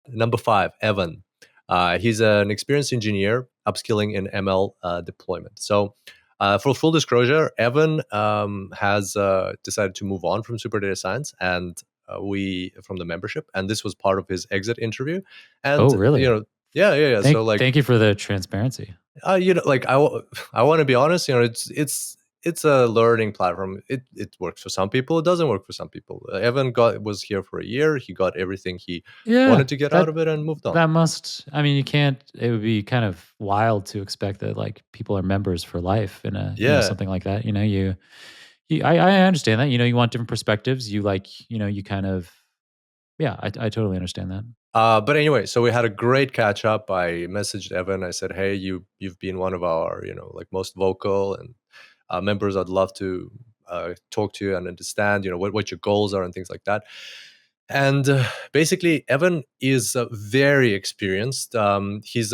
number 5, Evan. He's an experienced engineer upskilling in ML deployment. So, for full disclosure, Evan has decided to move on from Super Data Science and we from the membership, and this was part of his exit interview. And Oh, really? yeah. So like, Thank you for the transparency. like I want to be honest. It's a learning platform. It works for some people. It doesn't work for some people. Evan was here for a year. He got everything he Yeah, wanted to get out that of it and moved on. that must. I mean, you can't. It would be kind of wild to expect that like people are members for life in a Yeah. something like that. I understand that. You want different perspectives. You like you kind of yeah. I totally understand that. But anyway, so we had a great catch up. I messaged Evan. I said, "Hey, you've been one of our like most vocal and members. I'd love to talk to you and understand what your goals are and things like that." And basically, Evan is very experienced. He's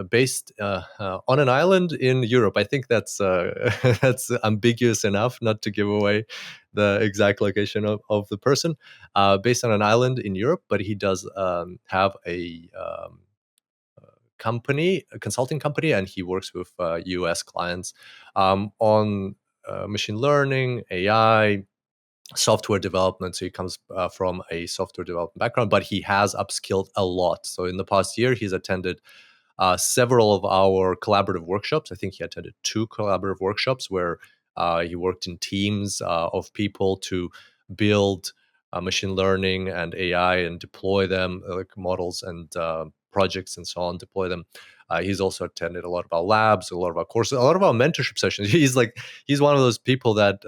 based on an island in Europe. I think that's that's ambiguous enough not to give away the exact location of the person. Based on an island in Europe, but he does have a consulting company, and he works with US clients on machine learning, AI, software development. So he comes from a software development background, but he has upskilled a lot. So in the past year, he's attended several of our collaborative workshops. I think he attended 2 collaborative workshops where he worked in teams of people to build machine learning and AI and deploy them, like models and projects and so on, deploy them. He's also attended a lot of our labs, a lot of our courses, a lot of our mentorship sessions. He's one of those people that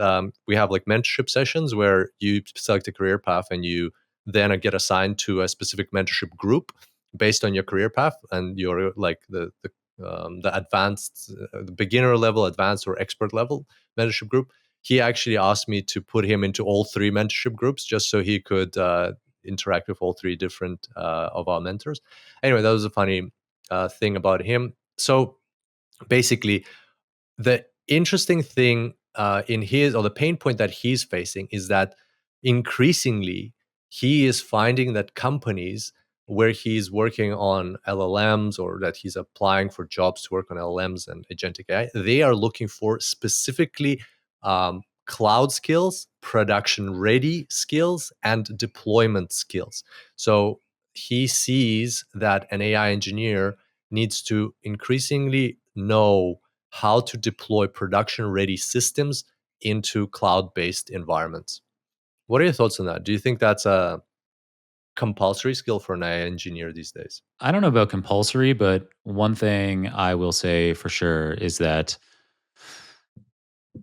we have like mentorship sessions where you select a career path and you then get assigned to a specific mentorship group based on your career path and your like the advanced, the beginner level, advanced, or expert level mentorship group. He actually asked me to put him into all 3 mentorship groups just so he could interact with all 3 different of our mentors. Anyway, that was a funny thing about him. So basically, the interesting thing in his, or the pain point that he's facing, is that increasingly he is finding that companies where he's working on LLMs, or that he's applying for jobs to work on LLMs and agentic AI, they are looking for specifically cloud skills, production ready skills, and deployment skills. So he sees that an AI engineer needs to increasingly know how to deploy production ready systems into cloud based environments. What are your thoughts on that? Do you think that's a compulsory skill for an AI engineer these days? I don't know about compulsory, but one thing I will say for sure is that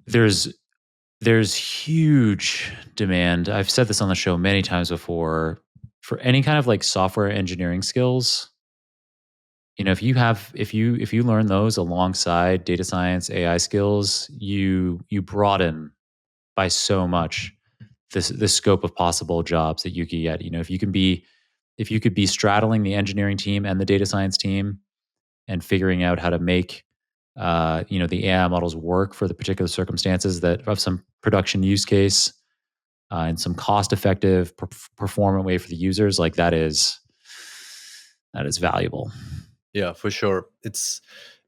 there's there's huge demand. I've said this on the show many times before for any kind of like software engineering skills. If you learn those alongside data science, AI skills, you broaden by so much the scope of possible jobs that you could get. If you could be straddling the engineering team and the data science team and figuring out how to make the AI models work for the particular circumstances that have some production use case and some cost effective performant way for the users, like that is valuable. Yeah, for sure.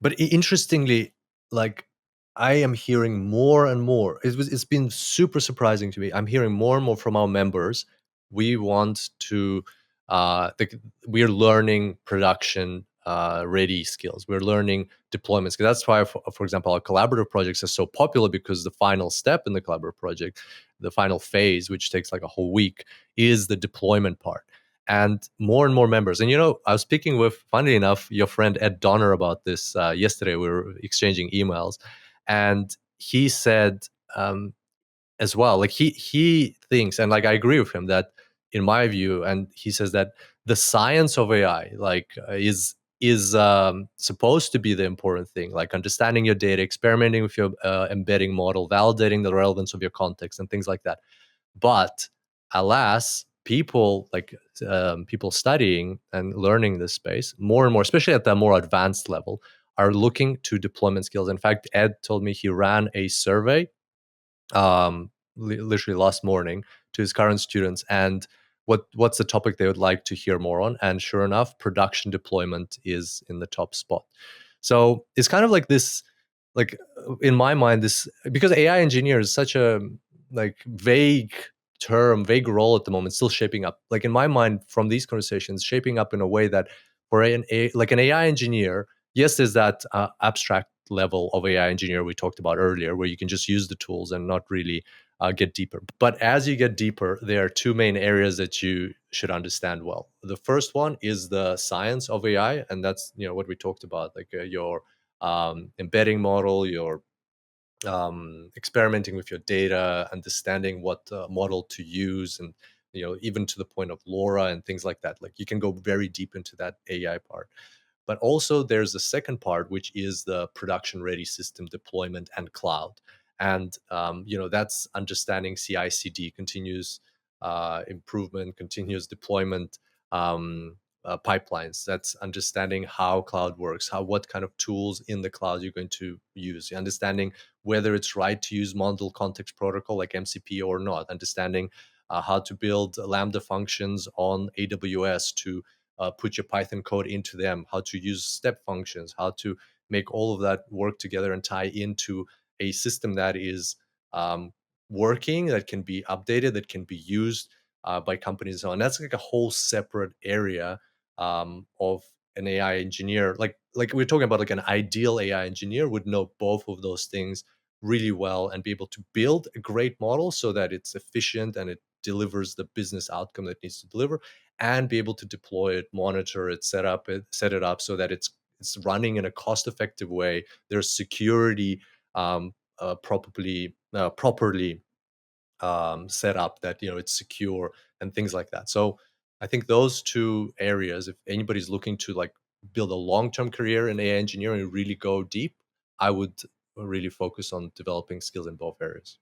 But interestingly, like I am hearing more and more. It's been super surprising to me. I'm hearing more and more from our members. We want to, we're learning production ready skills. We're learning deployments. That's why, for example, our collaborative projects are so popular, because the final step in the collaborative project, the final phase, which takes like a whole week, is the deployment part. And more members. And I was speaking with, funnily enough, your friend Ed Donner about this yesterday. We were exchanging emails, and he said as well, like he thinks, and like I agree with him, that in my view, and he says that the science of AI is supposed to be the important thing, like understanding your data, experimenting with your embedding model, validating the relevance of your context, and things like that. But alas, people studying and learning this space more and more, especially at the more advanced level, are looking to deployment skills. In fact, Ed told me he ran a survey literally last morning to his current students, and what's the topic they would like to hear more on. And sure enough, production deployment is in the top spot. So it's kind of like this, like in my mind, this, because AI engineer is such a like vague term, vague role at the moment, still shaping up. Like in my mind, from these conversations, shaping up in a way that for like an AI engineer, yes, there's that abstract level of AI engineer we talked about earlier, where you can just use the tools and not really get deeper. But as you get deeper, there are two main areas that you should understand well. The first one is the science of AI, and that's what we talked about, like your embedding model, your experimenting with your data, understanding what model to use, and even to the point of LoRa and things like that. Like you can go very deep into that AI part. But also there's a second part, which is the production ready system deployment and cloud. And that's understanding CI/CD, continuous improvement, continuous deployment pipelines. That's understanding how cloud works, how what kind of tools in the cloud you're going to use, understanding whether it's right to use model context protocol like MCP or not, understanding how to build Lambda functions on AWS to put your Python code into them, how to use step functions, how to make all of that work together and tie into a system that is working, that can be updated, that can be used by companies. And so on. That's like a whole separate area of an AI engineer. Like we're talking about, like an ideal AI engineer would know both of those things really well and be able to build a great model so that it's efficient and it delivers the business outcome that it needs to deliver, and be able to deploy it, monitor it, set it up so that it's running in a cost-effective way. There's security properly set up, that it's secure and things like that. So I think those two areas, if anybody's looking to like build a long-term career in AI engineering and really go deep, I would really focus on developing skills in both areas.